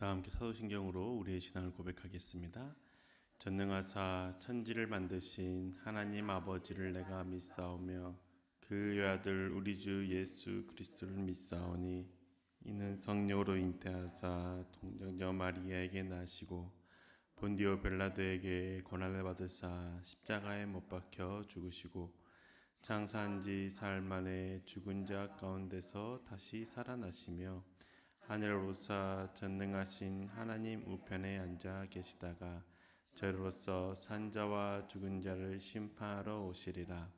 다 함께 사도신경으로 우리의 신앙을 고백하겠습니다. 전능하사 천지를 만드신 하나님 아버지를 내가 믿사오며 그 외아들 우리 주 예수 그리스도를 믿사오니 이는 성령으로 잉태하사 동정녀 마리아에게 나시고 본디오 빌라도에게 고난을 받으사 십자가에 못 박혀 죽으시고 장사한 지 사흘 만에 죽은 자 가운데서 다시 살아나시며 하늘을 오사 전능하신 하나님 우편에 앉아 계시다가 저로서 산자와 죽은 자를 심판하러 오시리라.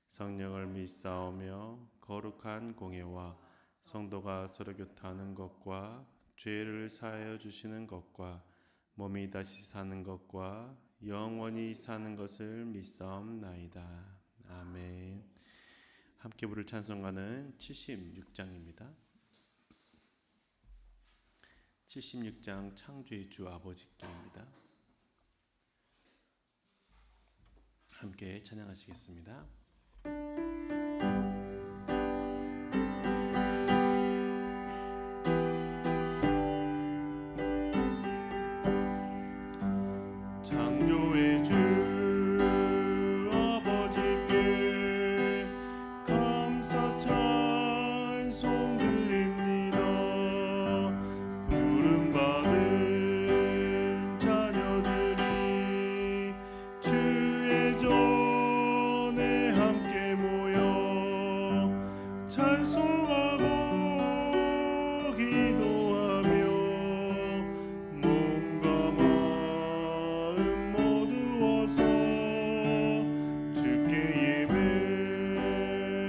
성령을 믿사오며 거룩한 공예와 성도가 서로 교통하는 것과 죄를 사하여 주시는 것과 몸이 다시 사는 것과 영원히 사는 것을 믿사옵나이다. 아멘. 함께 부를 찬송가는 76장입니다. 76장 창조의 주 아버지께입니다. 함께 찬양하시겠습니다. 창조의 주 아버지께 감사 찬송 드립니다. 부름받은 자녀들이 주의 전에 함께 모여 찬송하고 기도하며 몸과 마음 모두어서 주께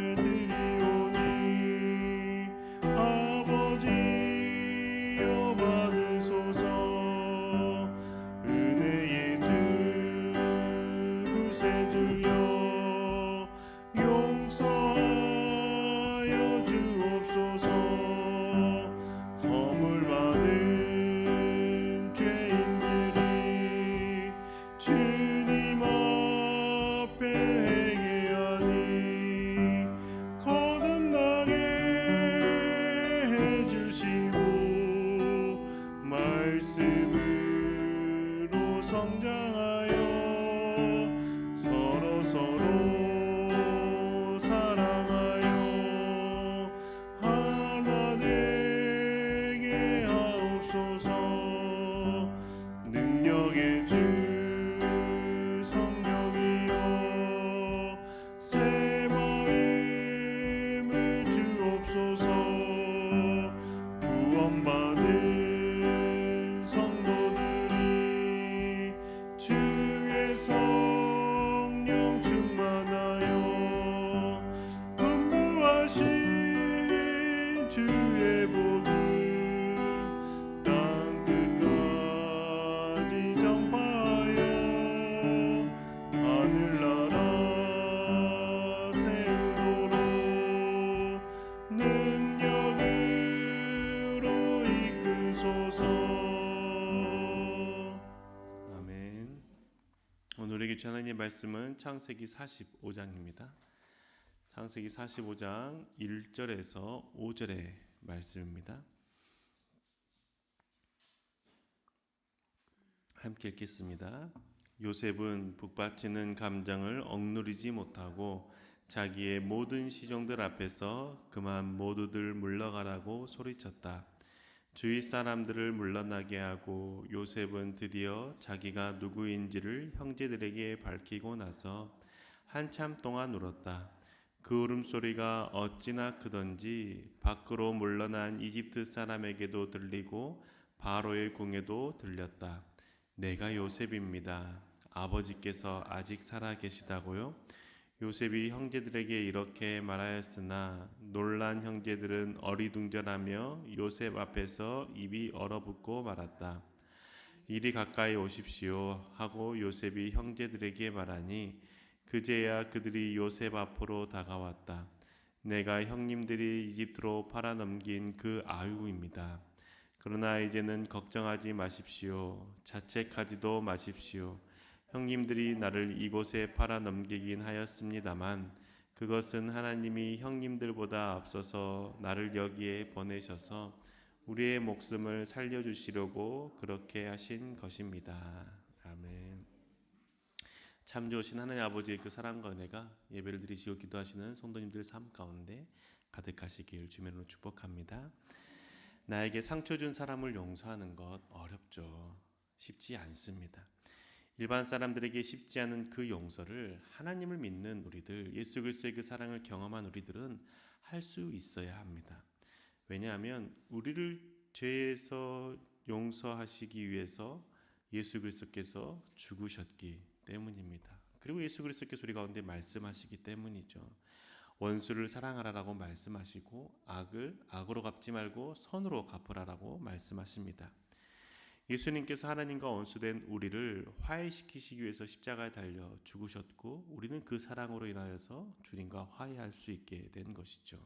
예배드리오니 아버지여 받으소서. 은혜의 주 구세주여 용서하여 주옵소서. 허물 많은 죄인들이 주님 앞에 회개하니 거듭나게 해주시고 말씀으로 성장하여 서로 사랑하여 하나 되게 하옵소서. 능력의 주 성령이여 새 마음을 주옵소서. 구원받은 성도들이 주의 성령 충만하여 분부하신 주의 복을 땅 끝까지 전파하여 하늘나라 세우도록 능력으로 이끄소서. 아멘. 오늘에게 하나님의 말씀은 창세기 45장입니다. 창세기 45장 1절에서 5절의 말씀입니다. 함께 읽겠습니다. 요셉은 북받치는 감정을 억누르지 못하고 자기의 모든 시종들 앞에서 그만 모두들 물러가라고 소리쳤다. 주위 사람들을 물러나게 하고 요셉은 드디어 자기가 누구인지를 형제들에게 밝히고 나서 한참 동안 울었다. 그 울음소리가 어찌나 크던지 밖으로 물러난 이집트 사람에게도 들리고 바로의 궁에도 들렸다. 내가 요셉입니다. 아버지께서 아직 살아 계시다고요? 요셉이 형제들에게 이렇게 말하였으나 놀란 형제들은 어리둥절하며 요셉 앞에서 입이 얼어붙고 말았다. 이리 가까이 오십시오 하고 요셉이 형제들에게 말하니 그제야 그들이 요셉 앞으로 다가왔다. 내가 형님들이 이집트로 팔아넘긴 그 아유입니다. 그러나 이제는 걱정하지 마십시오. 자책하지도 마십시오. 형님들이 나를 이곳에 팔아넘기긴 하였습니다만 그것은 하나님이 형님들보다 앞서서 나를 여기에 보내셔서 우리의 목숨을 살려주시려고 그렇게 하신 것입니다. 아멘. 참 좋으신 하나님 아버지의 그 사랑과 은혜가 예배를 드리시고 기도하시는 성도님들 삶 가운데 가득하시길 주님으로 축복합니다. 나에게 상처 준 사람을 용서하는 것 어렵죠. 쉽지 않습니다. 일반 사람들에게 쉽지 않은 그 용서를 하나님을 믿는 우리들, 예수 그리스도의 그 사랑을 경험한 우리들은 할 수 있어야 합니다. 왜냐하면 우리를 죄에서 용서하시기 위해서 예수 그리스도께서 죽으셨기 때문입니다. 그리고 예수 그리스도께서 우리 가운데 말씀하시기 때문이죠. 원수를 사랑하라라고 말씀하시고 악을 악으로 갚지 말고 선으로 갚으라라고 말씀하십니다. 예수님께서 하나님과 원수된 우리를 화해시키시기 위해서 십자가에 달려 죽으셨고 우리는 그 사랑으로 인하여서 주님과 화해할 수 있게 된 것이죠.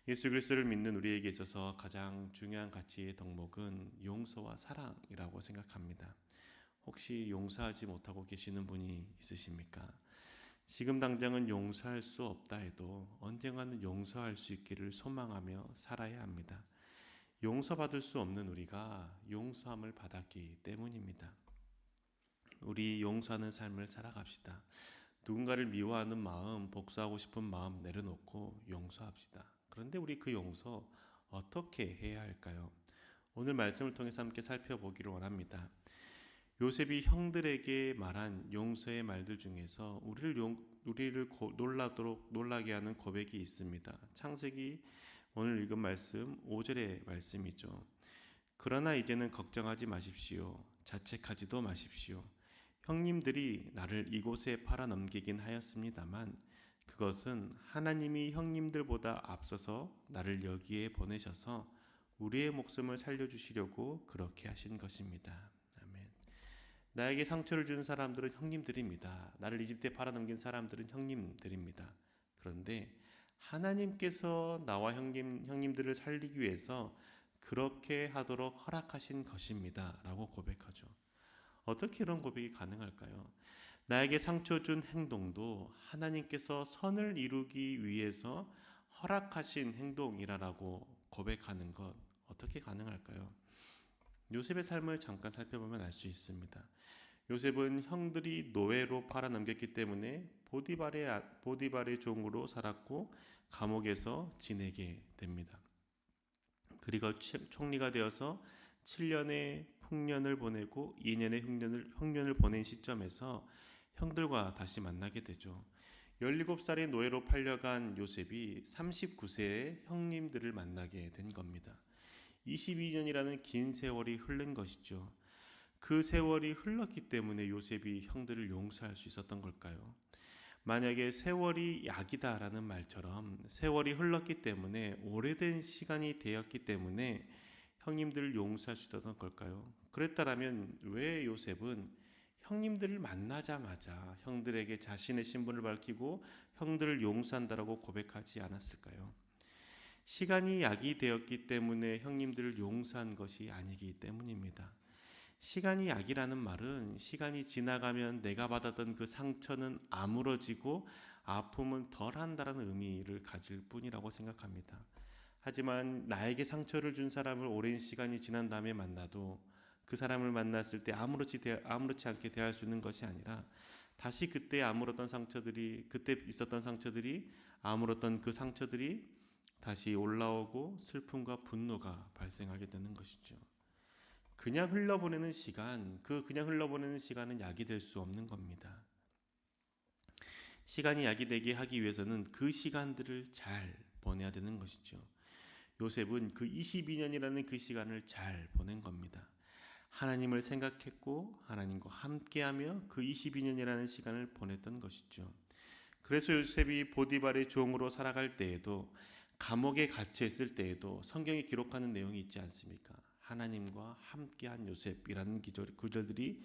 예수 그리스도를 믿는 우리에게 있어서 가장 중요한 가치의 덕목은 용서와 사랑이라고 생각합니다. 혹시 용서하지 못하고 계시는 분이 있으십니까? 지금 당장은 용서할 수 없다 해도 언젠가는 용서할 수 있기를 소망하며 살아야 합니다. 용서받을 수 없는 우리가 용서함을 받았기 때문입니다. 우리 용서하는 삶을 살아갑시다. 누군가를 미워하는 마음, 복수하고 싶은 마음 내려놓고 용서합시다. 그런데 우리 그 용서 어떻게 해야 할까요? 오늘 말씀을 통해서 함께 살펴보기를 원합니다. 요셉이 형들에게 말한 용서의 말들 중에서 우리를 놀라게 하는 고백이 있습니다. 창세기 오늘 읽은 말씀 5절의 말씀이죠. 그러나 이제는 걱정하지 마십시오. 자책하지도 마십시오. 형님들이 나를 이곳에 팔아넘기긴 하였습니다만 그것은 하나님이 형님들보다 앞서서 나를 여기에 보내셔서 우리의 목숨을 살려주시려고 그렇게 하신 것입니다. 아멘. 나에게 상처를 준 사람들은 형님들입니다. 나를 이집트에 팔아넘긴 사람들은 형님들입니다. 그런데 하나님께서 나와 형님들을 살리기 위해서 그렇게 하도록 허락하신 것입니다. 라고 고백하죠. 어떻게 이런 고백이 가능할까요? 나에게 상처 준 행동도 하나님께서 선을 이루기 위해서 허락하신 행동이라고 고백하는 것 어떻게 가능할까요? 요셉의 삶을 잠깐 살펴보면 알 수 있습니다. 요셉은 형들이 노예로 팔아넘겼기 때문에 보디발의 종으로 살았고 감옥에서 지내게 됩니다. 그리고 총리가 되어서 7년의 풍년을 보내고 2년의 흉년을 보낸 시점에서 형들과 다시 만나게 되죠. 17살의 노예로 팔려간 요셉이 39세에 형님들을 만나게 된 겁니다. 22년이라는 긴 세월이 흐른 것이죠. 그 세월이 흘렀기 때문에 요셉이 형들을 용서할 수 있었던 걸까요? 만약에 세월이 약이다라는 말처럼 세월이 흘렀기 때문에 오래된 시간이 되었기 때문에 형님들을 용서할 수 있었던 걸까요? 그랬다라면 왜 요셉은 형님들을 만나자마자 형들에게 자신의 신분을 밝히고 형들을 용서한다라고 고백하지 않았을까요? 시간이 약이 되었기 때문에 형님들을 용서한 것이 아니기 때문입니다. 시간이 약이라는 말은 시간이 지나가면 내가 받았던 그 상처는 아물어지고 아픔은 덜한다라는 의미를 가질 뿐이라고 생각합니다. 하지만 나에게 상처를 준 사람을 오랜 시간이 지난 다음에 만나도 그 사람을 만났을 때 아무렇지 않게 대할 수 있는 것이 아니라 다시 그때 있었던 상처들이 아물었던 그 상처들이 다시 올라오고 슬픔과 분노가 발생하게 되는 것이죠. 그냥 흘러보내는 시간은 약이 될 수 없는 겁니다. 시간이 약이 되게 하기 위해서는 그 시간들을 잘 보내야 되는 것이죠. 요셉은 그 22년이라는 그 시간을 잘 보낸 겁니다. 하나님을 생각했고 하나님과 함께하며 그 22년이라는 시간을 보냈던 것이죠. 그래서 요셉이 보디발의 종으로 살아갈 때에도 감옥에 갇혀 있을 때에도 성경이 기록하는 내용이 있지 않습니까? 하나님과 함께한 요셉이라는 구절들이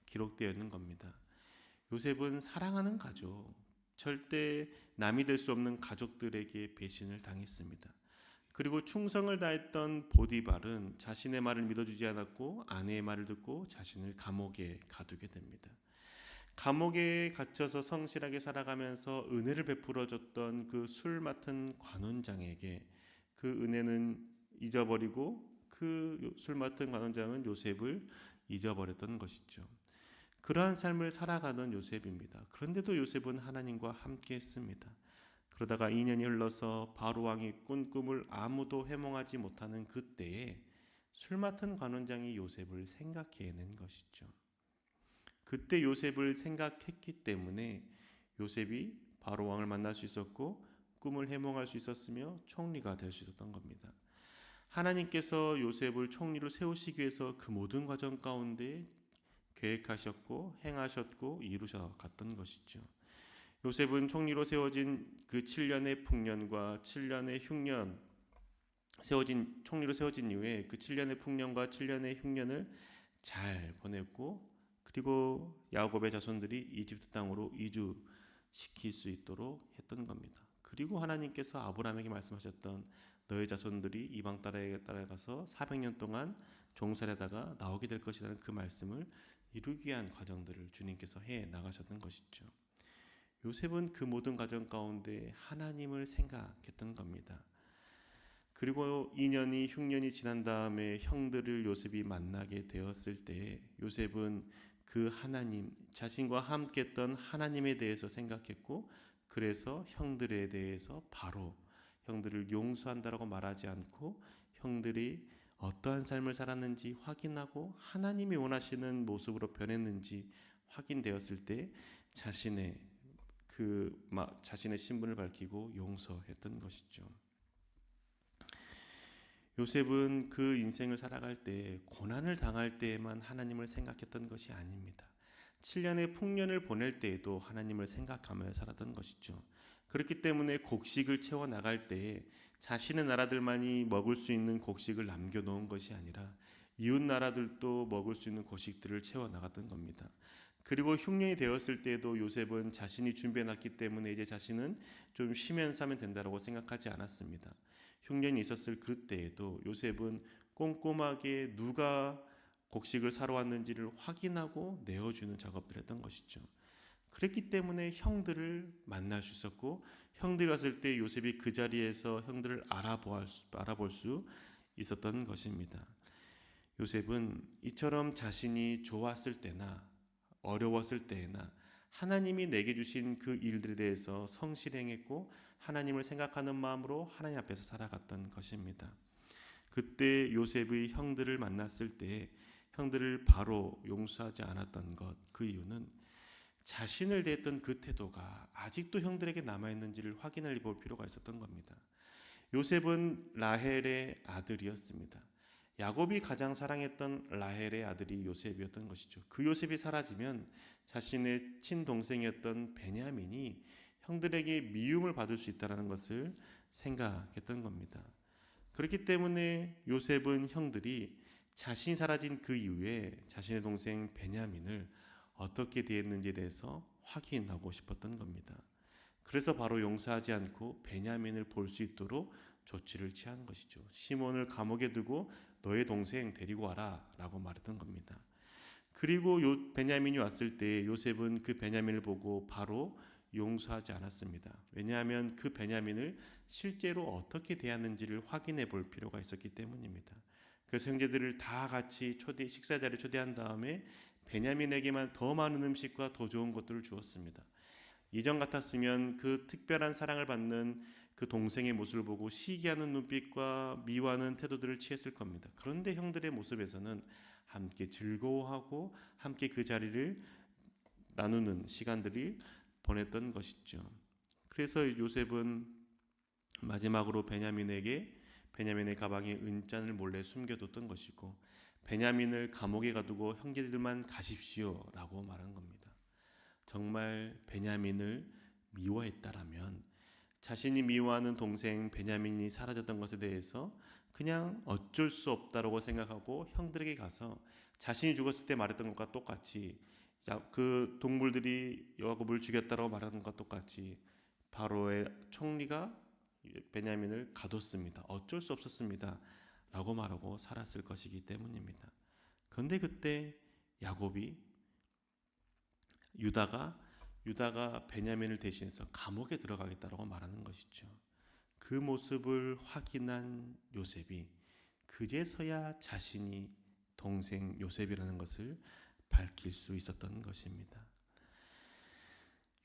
기록되어 있는 겁니다. 요셉은 사랑하는 가족, 절대 남이 될 수 없는 가족들에게 배신을 당했습니다. 그리고 충성을 다했던 보디발은 자신의 말을 믿어주지 않았고 아내의 말을 듣고 자신을 감옥에 가두게 됩니다. 감옥에 갇혀서 성실하게 살아가면서 은혜를 베풀어줬던 그 술 맡은 관원장에게 그 은혜는 잊어버리고 그 술 맡은 관원장은 요셉을 잊어버렸던 것이죠. 그러한 삶을 살아가던 요셉입니다. 그런데도 요셉은 하나님과 함께 했습니다. 그러다가 2년이 흘러서 바로 왕이 꾼 꿈을 아무도 해몽하지 못하는 그때에 술 맡은 관원장이 요셉을 생각해낸 것이죠. 그때 요셉을 생각했기 때문에 요셉이 바로 왕을 만날 수 있었고 꿈을 해몽할 수 있었으며 총리가 될 수 있었던 겁니다. 하나님께서 요셉을 총리로 세우시기 위해서 그 모든 과정 가운데 계획하셨고 행하셨고 이루셔 갔던 것이죠. 요셉은 총리로 세워진 그 7년의 풍년과 7년의 흉년 총리로 세워진 이후에 그 7년의 풍년과 7년의 흉년을 잘 보냈고 그리고 야곱의 자손들이 이집트 땅으로 이주시킬 수 있도록 했던 겁니다. 그리고 하나님께서 아브라함에게 말씀하셨던 너의 자손들이 이방 나라에 따라가서 400년 동안 종살이하다가 나오게 될 것이라는 그 말씀을 이루기 위한 과정들을 주님께서 해 나가셨던 것이죠. 요셉은 그 모든 과정 가운데 하나님을 생각했던 겁니다. 그리고 2년이 흉년이 지난 다음에 형들을 요셉이 만나게 되었을 때 요셉은 그 하나님, 자신과 함께 했던 하나님에 대해서 생각했고 그래서 형들에 대해서 바로 형들을 용서한다라고 말하지 않고 형들이 어떠한 삶을 살았는지 확인하고 하나님이 원하시는 모습으로 변했는지 확인되었을 때 자신의 신분을 밝히고 용서했던 것이죠. 요셉은 그 인생을 살아갈 때 고난을 당할 때에만 하나님을 생각했던 것이 아닙니다. 7년의 풍년을 보낼 때에도 하나님을 생각하며 살았던 것이죠. 그렇기 때문에 곡식을 채워 나갈 때에 자신의 나라들만이 먹을 수 있는 곡식을 남겨놓은 것이 아니라 이웃 나라들도 먹을 수 있는 곡식들을 채워 나갔던 겁니다. 그리고 흉년이 되었을 때에도 요셉은 자신이 준비해놨기 때문에 이제 자신은 좀 쉬면서 하면 된다고 생각하지 않았습니다. 흉년이 있었을 그때에도 요셉은 꼼꼼하게 누가 곡식을 사러 왔는지를 확인하고 내어주는 작업들을 했던 것이죠. 그랬기 때문에 형들을 만날 수 있었고 형들이 왔을 때 요셉이 그 자리에서 형들을 알아볼 수 있었던 것입니다. 요셉은 이처럼 자신이 좋았을 때나 어려웠을 때나 하나님이 내게 주신 그 일들에 대해서 성실행했고 하나님을 생각하는 마음으로 하나님 앞에서 살아갔던 것입니다. 그때 요셉의 형들을 만났을 때 형들을 바로 용서하지 않았던 것, 그 이유는 자신을 대했던 그 태도가 아직도 형들에게 남아있는지를 확인해 볼 필요가 있었던 겁니다. 요셉은 라헬의 아들이었습니다. 야곱이 가장 사랑했던 라헬의 아들이 요셉이었던 것이죠. 그 요셉이 사라지면 자신의 친동생이었던 베냐민이 형들에게 미움을 받을 수 있다는 것을 생각했던 겁니다. 그렇기 때문에 요셉은 형들이 자신이 사라진 그 이후에 자신의 동생 베냐민을 어떻게 대했는지에 대해서 확인하고 싶었던 겁니다. 그래서 바로 용서하지 않고 베냐민을 볼 수 있도록 조치를 취한 것이죠. 시몬을 감옥에 두고 너의 동생 데리고 와라 라고 말했던 겁니다. 그리고 베냐민이 왔을 때 요셉은 그 베냐민을 보고 바로 용서하지 않았습니다. 왜냐하면 그 베냐민을 실제로 어떻게 대했는지를 확인해 볼 필요가 있었기 때문입니다. 그래서 형제들을 다 같이 식사 자리에 초대한 다음에 베냐민에게만 더 많은 음식과 더 좋은 것들을 주었습니다. 이전 같았으면 그 특별한 사랑을 받는 그 동생의 모습을 보고 시기하는 눈빛과 미워하는 태도들을 취했을 겁니다. 그런데 형들의 모습에서는 함께 즐거워하고 함께 그 자리를 나누는 시간들이 보냈던 것이죠. 그래서 요셉은 마지막으로 베냐민의 가방에 은잔을 몰래 숨겨뒀던 것이고 베냐민을 감옥에 가두고 형제들만 가십시오 라고 말한 겁니다. 정말 베냐민을 미워했다라면 자신이 미워하는 동생 베냐민이 사라졌던 것에 대해서 그냥 어쩔 수 없다라고 생각하고 형들에게 가서 자신이 죽었을 때 말했던 것과 똑같이 그 동물들이 야곱을 죽였다라고 말하는 것과 똑같이 바로의 총리가 베냐민을 가뒀습니다. 어쩔 수 없었습니다 라고 말하고 살았을 것이기 때문입니다. 그런데 그때 유다가 베냐민을 대신해서 감옥에 들어가겠다라고 말하는 것이죠. 그 모습을 확인한 요셉이 그제서야 자신이 동생 요셉이라는 것을 밝힐 수 있었던 것입니다.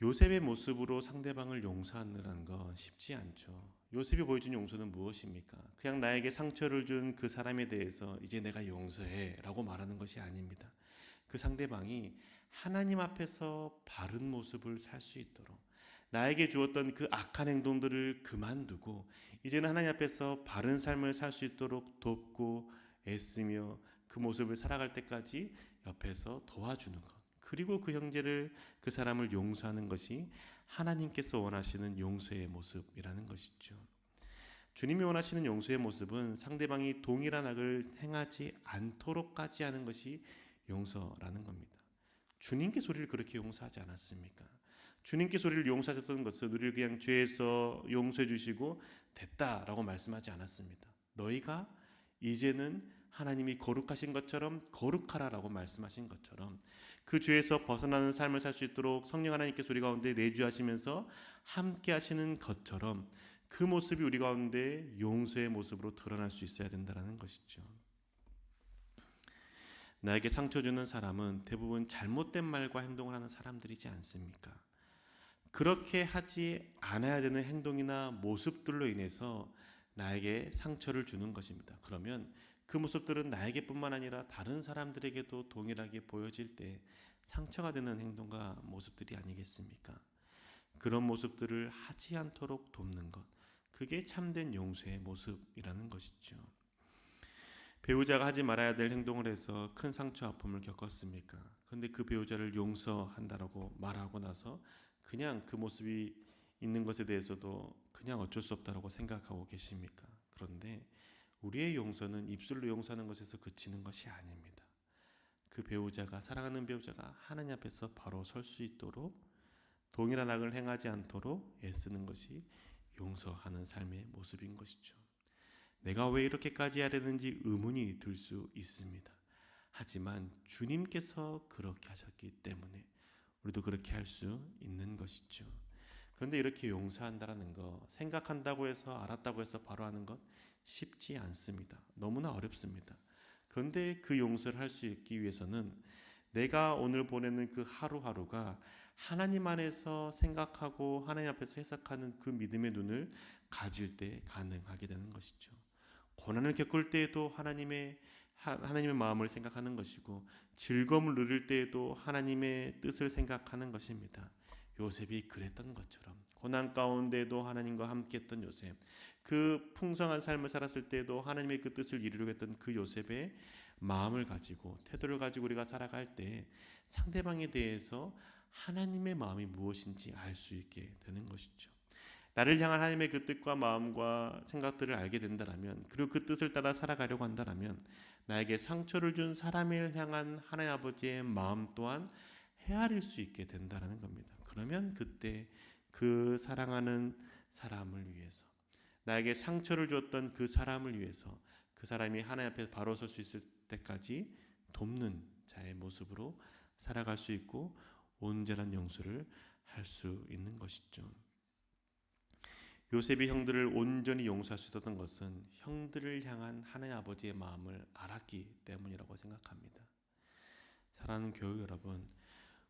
요셉의 모습으로 상대방을 용서하느라는 건 쉽지 않죠. 요셉이 보여준 용서는 무엇입니까? 그냥 나에게 상처를 준 그 사람에 대해서 이제 내가 용서해 라고 말하는 것이 아닙니다. 그 상대방이 하나님 앞에서 바른 모습을 살 수 있도록, 나에게 주었던 그 악한 행동들을 그만두고 이제는 하나님 앞에서 바른 삶을 살 수 있도록 돕고 애쓰며 그 모습을 살아갈 때까지 옆에서 도와주는 것, 그리고 그 형제를, 그 사람을 용서하는 것이 하나님께서 원하시는 용서의 모습이라는 것이죠. 주님이 원하시는 용서의 모습은 상대방이 동일한 악을 행하지 않도록까지 하는 것이 용서라는 겁니다. 주님께서 우리를 그렇게 용서하지 않았습니까? 주님께서 우리를 용서하셨던 것은 우리를 그냥 죄에서 용서해 주시고 됐다라고 말씀하지 않았습니다. 너희가 이제는 하나님이 거룩하신 것처럼 거룩하라라고 말씀하신 것처럼 그 죄에서 벗어나는 삶을 살 수 있도록 성령 하나님께서 우리 가운데 내주하시면서 함께 하시는 것처럼 그 모습이 우리 가운데 용서의 모습으로 드러날 수 있어야 된다는 것이죠. 나에게 상처 주는 사람은 대부분 잘못된 말과 행동을 하는 사람들이지 않습니까? 그렇게 하지 않아야 되는 행동이나 모습들로 인해서 나에게 상처를 주는 것입니다. 그러면 그 모습들은 나에게뿐만 아니라 다른 사람들에게도 동일하게 보여질 때 상처가 되는 행동과 모습들이 아니겠습니까? 그런 모습들을 하지 않도록 돕는 것, 그게 참된 용서의 모습이라는 것이죠. 배우자가 하지 말아야 될 행동을 해서 큰 상처 아픔을 겪었습니까? 그런데 그 배우자를 용서한다라고 말하고 나서 그냥 그 모습이 있는 것에 대해서도 그냥 어쩔 수 없다라고 생각하고 계십니까? 그런데 우리의 용서는 입술로 용서하는 것에서 그치는 것이 아닙니다. 그 배우자가, 사랑하는 배우자가 하나님 앞에서 바로 설 수 있도록 동일한 악을 행하지 않도록 애쓰는 것이 용서하는 삶의 모습인 것이죠. 내가 왜 이렇게까지 해야 되는지 의문이 들 수 있습니다. 하지만 주님께서 그렇게 하셨기 때문에 우리도 그렇게 할 수 있는 것이죠. 그런데 이렇게 용서한다라는 거, 생각한다고 해서, 알았다고 해서 바로 하는 것 쉽지 않습니다. 너무나 어렵습니다. 그런데 그 용서를 할 수 있기 위해서는 내가 오늘 보내는 그 하루하루가 하나님 안에서 생각하고 하나님 앞에서 해석하는 그 믿음의 눈을 가질 때 가능하게 되는 것이죠. 고난을 겪을 때에도 하나님의 마음을 생각하는 것이고, 즐거움을 누릴 때에도 하나님의 뜻을 생각하는 것입니다. 요셉이 그랬던 것처럼 고난 가운데도 하나님과 함께했던 요셉, 그 풍성한 삶을 살았을 때도 하나님의 그 뜻을 이루려고 했던 그 요셉의 마음을 가지고, 태도를 가지고 우리가 살아갈 때 상대방에 대해서 하나님의 마음이 무엇인지 알 수 있게 되는 것이죠. 나를 향한 하나님의 그 뜻과 마음과 생각들을 알게 된다라면, 그리고 그 뜻을 따라 살아가려고 한다라면, 나에게 상처를 준 사람을 향한 하나님 아버지의 마음 또한 헤아릴 수 있게 된다라는 겁니다. 그러면 그때 그 사랑하는 사람을 위해서, 나에게 상처를 주었던 그 사람을 위해서, 그 사람이 하나님 앞에 바로 설 수 있을 때까지 돕는 자의 모습으로 살아갈 수 있고 온전한 용서를 할 수 있는 것이죠. 요셉이 형들을 온전히 용서할 수 있었던 것은 형들을 향한 하나님 아버지의 마음을 알았기 때문이라고 생각합니다. 사랑하는 교회 여러분,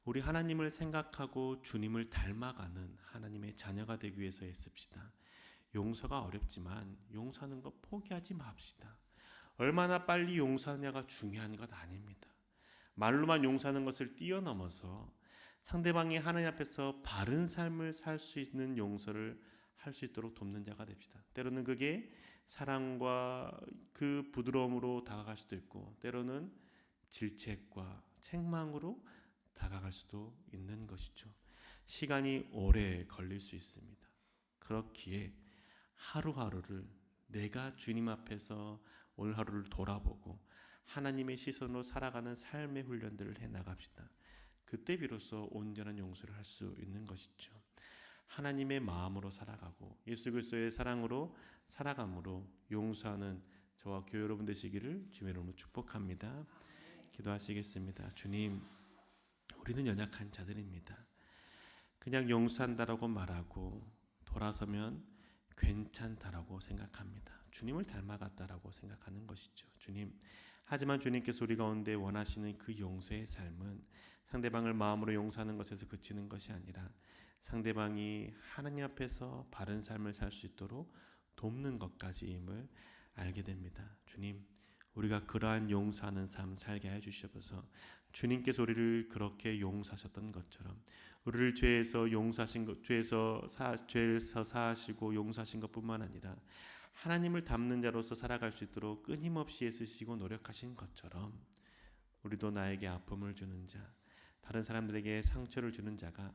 우리 하나님을 생각하고 주님을 닮아가는 하나님의 자녀가 되기 위해서 애씁시다. 용서가 어렵지만 용서하는 것 포기하지 맙시다. 얼마나 빨리 용서하냐가 중요한 것 아닙니다. 말로만 용서하는 것을 뛰어넘어서 상대방이 하나님 앞에서 바른 삶을 살 수 있는 용서를 할 수 있도록 돕는 자가 됩시다. 때로는 그게 사랑과 그 부드러움으로 다가갈 수도 있고, 때로는 질책과 책망으로 다가갈 수도 있는 것이죠. 시간이 오래 걸릴 수 있습니다. 그렇기에 하루하루를 내가 주님 앞에서 오늘 하루를 돌아보고 하나님의 시선으로 살아가는 삶의 훈련들을 해나갑시다. 그때 비로소 온전한 용서를 할 수 있는 것이죠. 하나님의 마음으로 살아가고 예수 그리스도의 사랑으로 살아감으로 용서하는 저와 교회 여러분 되시기를 주의 이름으로 축복합니다. 기도하시겠습니다. 주님, 우리는 연약한 자들입니다. 그냥 용서한다라고 말하고 돌아서면 괜찮다라고 생각합니다. 주님을 닮아갔다라고 생각하는 것이죠. 주님. 하지만 주님께서 우리 가운데 원하시는 그 용서의 삶은 상대방을 마음으로 용서하는 것에서 그치는 것이 아니라 상대방이 하나님 앞에서 바른 삶을 살 수 있도록 돕는 것까지임을 알게 됩니다. 주님, 우리가 그러한 용서하는 삶 살게 해 주시옵소서. 주님께서 우리를 그렇게 용서하셨던 것처럼 우리를 죄에서 용서하신 것, 죄에서 사하시고 용서하신 것뿐만 아니라 하나님을 닮는 자로서 살아갈 수 있도록 끊임없이 애쓰시고 노력하신 것처럼 우리도 나에게 아픔을 주는 자, 다른 사람들에게 상처를 주는 자가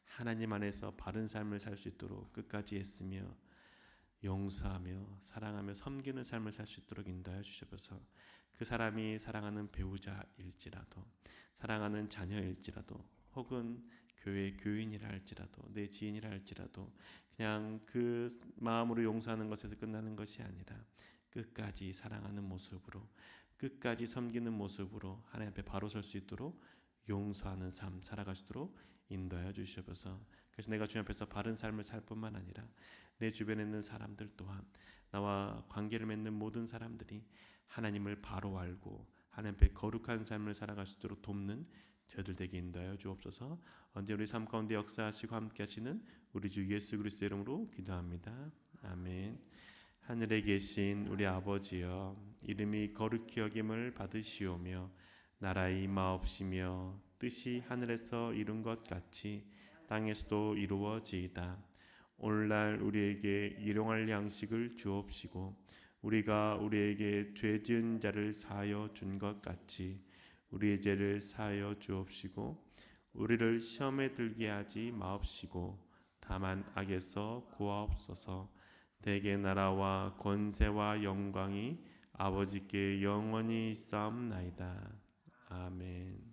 하나님 안에서 바른 삶을 살 수 있도록 끝까지 애쓰며 용서하며 사랑하며 섬기는 삶을 살 수 있도록 인도하여 주셔서 그 사람이 사랑하는 배우자일지라도 사랑하는 자녀일지라도 혹은 교회 교인이라 할지라도 내 지인이라 할지라도 그냥 그 마음으로 용서하는 것에서 끝나는 것이 아니라 끝까지 사랑하는 모습으로 끝까지 섬기는 모습으로 하나님 앞에 바로 설 수 있도록 용서하는 삶 살아가시도록 인도하여 주시옵소서. 그래서 내가 주님 앞에서 바른 삶을 살 뿐만 아니라 내 주변에 있는 사람들 또한 나와 관계를 맺는 모든 사람들이 하나님을 바로 알고 하나님 앞에 거룩한 삶을 살아갈 수 있도록 돕는 저들 되게 인도하여 주옵소서. 언제 우리 삶 가운데 역사하시고 함께 하시는 우리 주 예수 그리스도의 이름으로 기도합니다. 아멘. 하늘에 계신 우리 아버지여, 이름이 거룩히 여김을 받으시오며 나라의 임하옵시며 뜻이 하늘에서 이룬 것 같이 땅에서도 이루어지이다. 오늘날 우리에게 일용할 양식을 주옵시고 우리가 우리에게 죄 지은 자를 사하여 준 것 같이 우리의 죄를 사하여 주옵시고 우리를 시험에 들게 하지 마옵시고 다만 악에서 구하옵소서. 대개 나라와 권세와 영광이 아버지께 영원히 있사옵나이다. 아멘.